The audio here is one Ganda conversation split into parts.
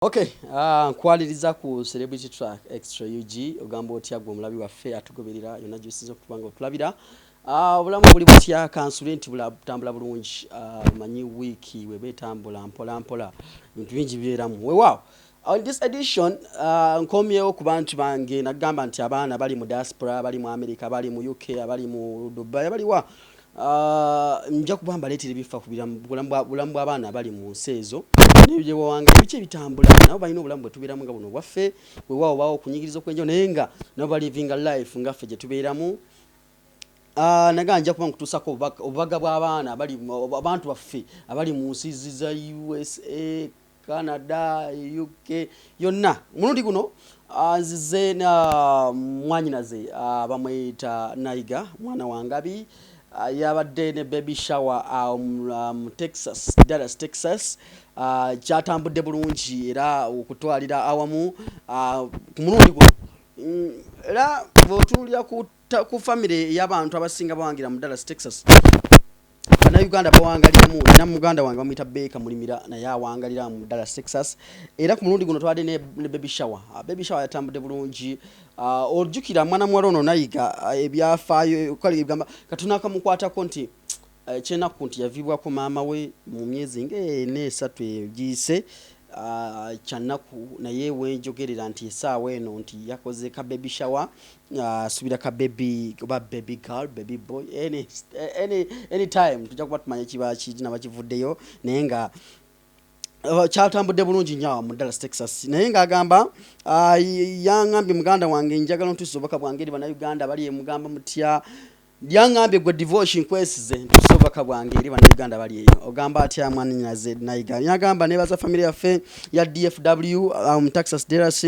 Okay, nkwaliriza ku Celebrity Track Extra UG ogamba otya gwe omulabi waffe atugoberera yonna gyosiza okutubanga otulabira. Obulamu buli butya kansulenti bulabutambula bulungi. Manyi wiiki weba etambula mpola mpola bintu bingi bibeeramu. Weewaawo. On this edition, nkomyewo ku bantu bange nagamba nti abaana bali mu diaspora, bali mu America, bali mu UK, bali mu Dubai, bali wa nja kubamba leetera ebifa ku bulamu bw'abaana bali mu nsi ezo n'ebyo wawanga ebice bitambula nabo balina obulamu bwe tubeeramu nga buno bwaffe weewaawo baawo okunyigiriza okwenjo naye nga nabo balivinga life ngaffe gye tubeeramu. Naga nja kuba nkutuusako obubaga bw'abaana abantu baffe abali mu nsi za USA, Canada, UK yonna mulundi guno nzize na mwanyinaze bamweyita Nayiga mwana wangabi yabadde ne baby shower Texas, Dallas, Texas. Kyatambudde bulungi era okutwalira awamu ku mulundi guno era bw'otuulira ku family y'abantu abasinga bawangira mu Dallas, Texas. Banauganda bawangaliramu na muganda wange bamuyita Beka mulimira naye awangalira mu Dallas, Texas. Era ku mulundi guno twadde ne baby shower. Baby shower yatambudde bulungi. Ojjukira mwana muwala ono Nayiga ebyafaayo kale gamba katuna akamukwatako nti kyenaku nti yaviibwako maama we mu myezi ng'ene esatu egiyise kyanaku naye wenjogerera nti essaawa eno nti yakoze ka baby shower asubira ka baby oba baby girl baby boy any time tujja kuba tumanya kiba kina bakivuddeyo naye nga kyatambudde bulungi nnyo mu Dallas, Texas. Naye ng'agamba yangambye muganda wange njagala ntuusa obubaka bwange eri Banauganda bali emugamba mutya lyangambye gwe divorce nkwesize ntuusa obubaka bwange eri Banauganda bali eyo ogamba atya mwannyinaze Nayiga yagamba nebaza family yaffe ya DFW mu Texas, Dallas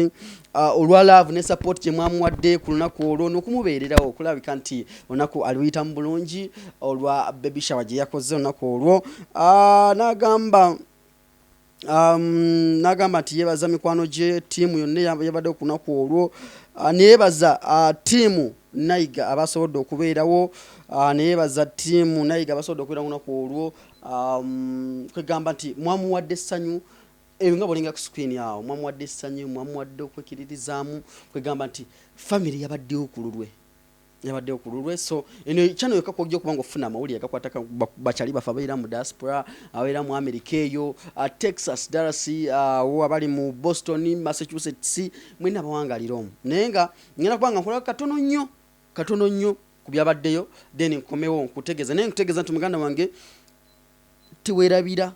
olwa love ne support gye mwamuwadde ku lunaku olwo n'okumubeererawo okulabika nti olunaku aluyita mu bulungi olwa baby shower gye yakoze olunaku olwo. Nagamba nti yebaza mikwano gye tiimu yonna yabadde okunaku olwo neyebaza tiimu Nayiga abasobodde okubeerawo neyebaza tiimu Nayiga abasobodde okubeera kunaku olwo kwegamba nti mwamuwadde essanyu nga bolinga ku screen yawo mwamuwadde essanyu mwamuwadde okwekiririzaamu kwegamba nti family yabaddewo ku lulwe so eno channel yokako ojja okuba ng'ofuna amawulire agakwata bakyali bafa abaira mu diaspora abaira mu America eyo Texas, Dallas abali mu Boston, Massachusetts mwena abawangalira omu naye nga ngenda kubanga nkola katono nnyo ku byabaddeyo then nkomewo nkutegeeza naye nkutegeeza nti muganda wange tiweerabira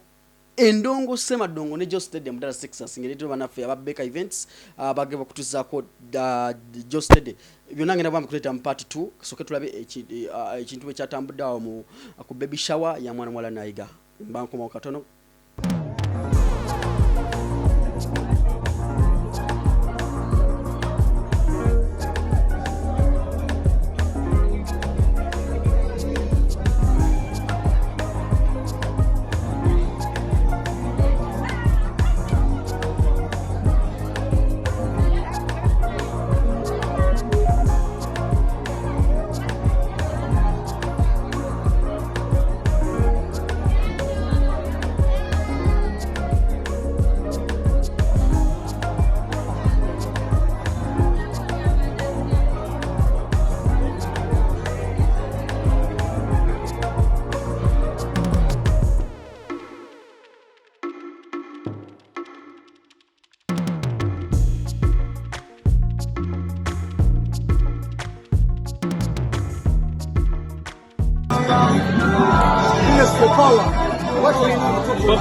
endongo semadongo ne Joe Stadium Dallas, Texas ngeretero banaffe ababeka events bageba kutuzaako Joe Stadium byonna ngenda bambi kuleeta mu part 2 soke tulabe ekintu ekyatambudde awo mu ku baby shower ya mwana mwala Nayiga mbankoma katono.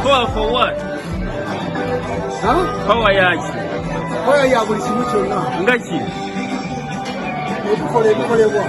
Power for what? Huh? Power yaji. Power ya buli kimu kyonna. Ngaki? Ebikolebwa.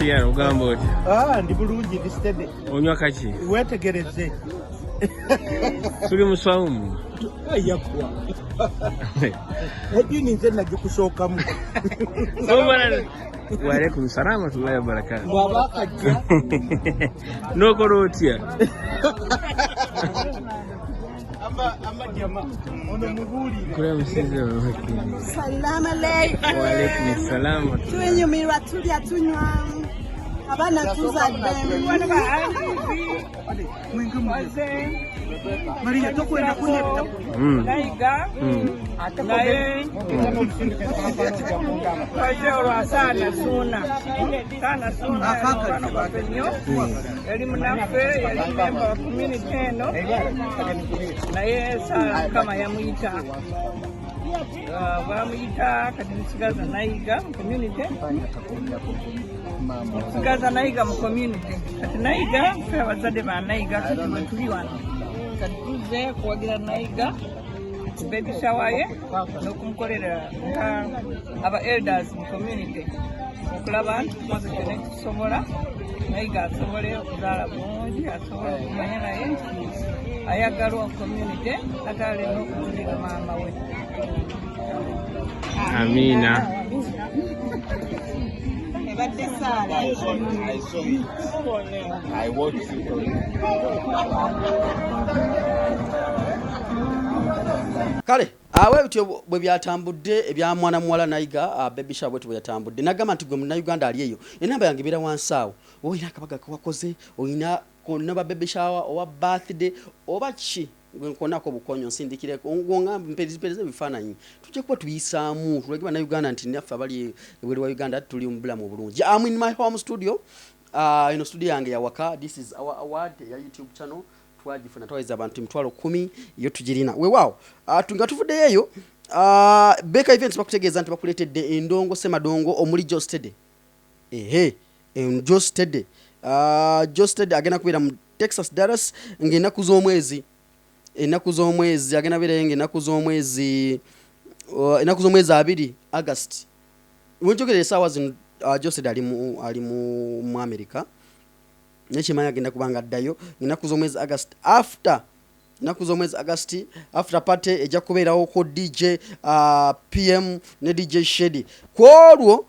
Otya ogamba otya? Ndi bulungi ndi steady. Onywa kaki? Wetegereze. Tuli musawumu. Yakwa. Edini nze nagikusookamu. Sobala. Wa alaikum salaam wa rahmatullahi wa barakatuh. Mwabakajja. Nokola otya? Ama jama. Ono mubulire. Kula musize wa Salamu alaikum. Wa alaikum salaam. Tunyumirwa tulya tunywa. Abana tuzadde. Maria tokwenda kuneta. Nayiga naye kwajolwa sana suna bano bapenyo yali munaffe yali memba wa community eno naye sala mukama yamuyita bamuyita kati nsigaza Nayiga mu community nsigaza Nayiga mu community kati Nayiga ffe abazadde ba Nayiga kati bwe tuli wano kati tuzze kuwagira Nayiga baby shower ye n'okumukolera nga aba elders mu community okulaba nti tumaze kyonna ekitusobola Nayiga asobole okuzaala bulungi asobole okumanya naye nti ayagalwa mu community ate alina okutulira maama we. Amina. Ebadde saala. I watched it. Kale awe bityo bwe byatambudde ebya mwana muwala Nayiga baby shower bwe byatambudde nagamba nti gwe mu Uganda ali eyo enamba yange bira wansaawo oyina akabaga kawakoze oyina konna ba baby shower owa birthday oba ki nkonako bukonyo nsindikire ngonga mpezipeze bifaananyi tujja kuba tuyisaamu tulage bana Uganda nti naffe abali ebweru wa Uganda tuli mu bulamu bulungi. I'm in my home studio studio yange ya waka. This is our award ya YouTube channel twagifuna twayiza abantu 10,000 iyo tugirina weewaawo tunga tuvuddeyo eyo Beka events bakutegeeza nti bakuleetedde endongo semadongo omuli Jostede Jostede Jostede agenda kubeera mu Texas Dallas ng'ennaku z'omwezi agenda beera ng'ennaku z'omwezi 2 August wenjogera essaawa zino Jostede ali mu America nekimanya agenda kubanga addayo ennaku z'omwezi August after party ejja kubeerawo ko DJ PM ne DJ Shady kwolwo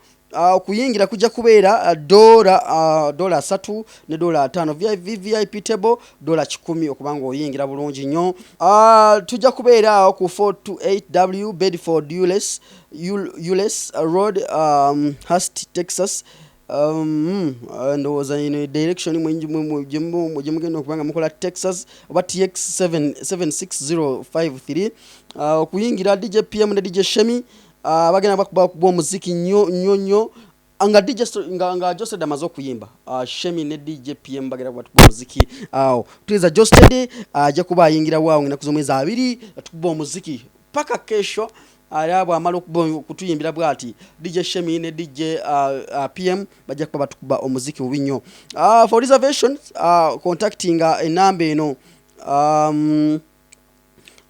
kuyingira kujja kubeera $3 ne $5 VIP table $10 okubanga oyingira bulungi nnyo. Tujja kubeera ku 428W Bedford Ules Road Hurst Texas ndowooza ino direction mugenda okubanga mukola Texas oba TX 76053 okuyingira DJ PM ne DJ Shemi bagenda bakuba omuziki nnyo nga Jostede amaze okuyimba Shemi ne DJ PM bagenda bakuba omuziki awo tuliza Jostede ajja kuba ayingira waawo ng'ennaku z'omwezi 2 tukuba omuziki paka kesho alabo amalo kutuyimbira bwati DJ Shemi ne DJ PM bajja kuba batukuba omuziki obinyo. For reservations contacting enamba eno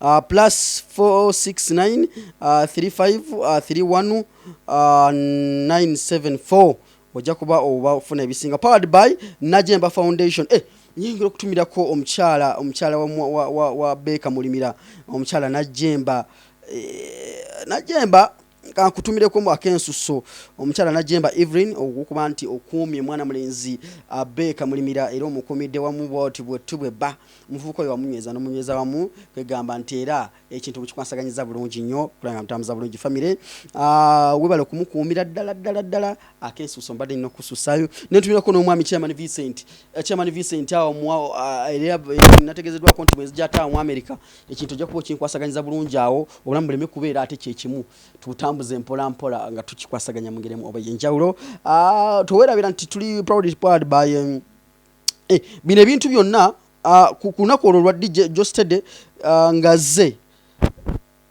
+469 35 31 974 ojja kuba obafuna ebisinga powered by Najemba Foundation. Nyingira okutumirako omukyala wa Beka Mulimira omukyala Najemba kankutumireko mu akensuso omukyala Najemba Evelyn okuba nti okuumye mwana mulenzi Beka Mulimira era omukumidde wamu bwoti bwe ba muvuko yo wamunyweza n'omunyweza wamu kwegamba nti era ekintu bukikwasaganyiza bulungi nnyo kulanga mutambuza bulungi family webale okumukuumira ddala akensuso mbadde nnyo kususayo netumirako n'omwami Chairman Vincent awo era nategezeddwako nti mwezi gy'ataawo mu America ekintu ojja kuba okinkwasaganyiza bulungi awo obulamu buleme kubeera ate kyekimu tutambuze mpola nga tukikwasaganya mu ngeri oba yenjawulo. Tuwerabira nti tuli proudly powered by bino ebintu byonna ku lunaku olwo lwa DJ Jostede ngaze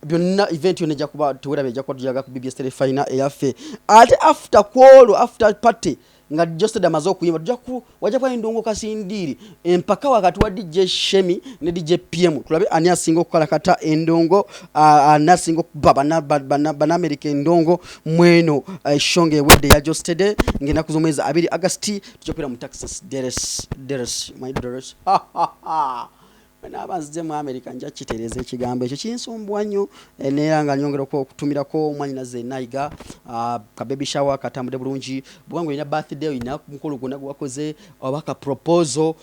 byonna event yonna ejja kuba tuwerabira ejja kuba tujaga ku BBS Tele Final eyaffe ate after party nga Josted amaze okuyimba wajja kwa endongo kasindiri empaka wakati wa DJ Shemi ne DJ PM tulabe ani asinga okukola kata endongo anasinga okuba banamerika endongo mweno shonge wedde ya Josted ngena kuzomwezi 2 August tujokera mu Texas Dallas my Dallas n'abanze mu America nja kitereza ekigambo ekyo kinsumbwa nnyo neera nga nyongera okutumirako omwanyinaze Nayiga ka baby shower katambude bulungi bwangu ina birthday ina mukolo gonna gwakoze abaka proposal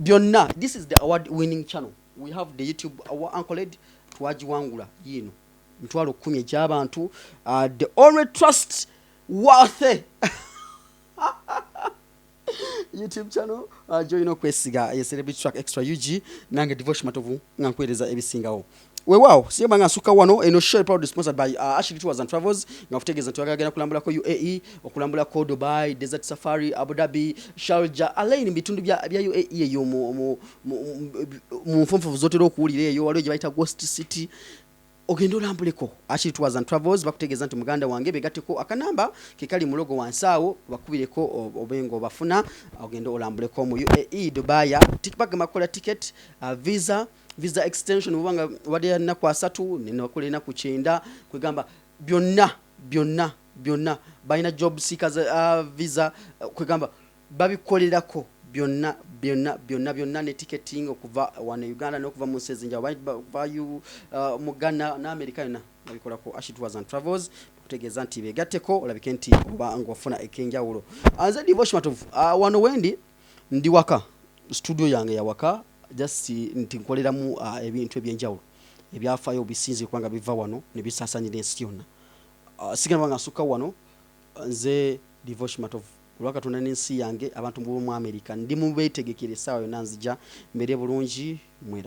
byonna. This is the award winning channel. We have the YouTube our accolade twajiwangula yino mtwalo 10 eky'abantu the only trust worth YouTube channel join okwesiga ye Celebrity Track Extra UG nange Devotion Matovu ngankwereza ebisingawo wewawo siye banga suka wano eno show proud sponsored by Ashley Tours and Travels ngafutegeza twagagenda kulambula ko UAE okulambula ko Dubai Desert Safari Abu Dhabi Sharjah alaini bitundu bya UAE eyo mu mfumfu zote okuwulira eyo waliyo gye bayita Ghost City ogenda olambuleko Ashley Tours and Travels bakutegeza nti muganda wange begateko akanamba kekali mulogo wansaawo bakubireko obengo bafuna ogenda olambuleko mu UAE Dubai tikpak makola ticket visa extension ubanga wade na kwa 3 nino bakole na ku 9 kwegamba byonna baina job seekers visa kwegamba babikolerako byonna ne ticketing okuva wana Uganda n'okuva mu nsezi nja bayu mu Ghana na America yona babikola ko Ashley Tours and Travels kutegeza nti begateko olabike nti oba ngofuna ekenjawulo anze Devotion Matovu wano wendi ndi waka studio yange ya waka just nti nkoleramu ebintu ebyenjawulo ebyafayo bisinze kwanga biva wano ne bisasanyira ensi yonna sigana banga suka wano nze Devotion Matovu Lwaka tuna n'ensi yange abantu mu America ndi mu betegekere sawa yona nzija mbere bulungi mwera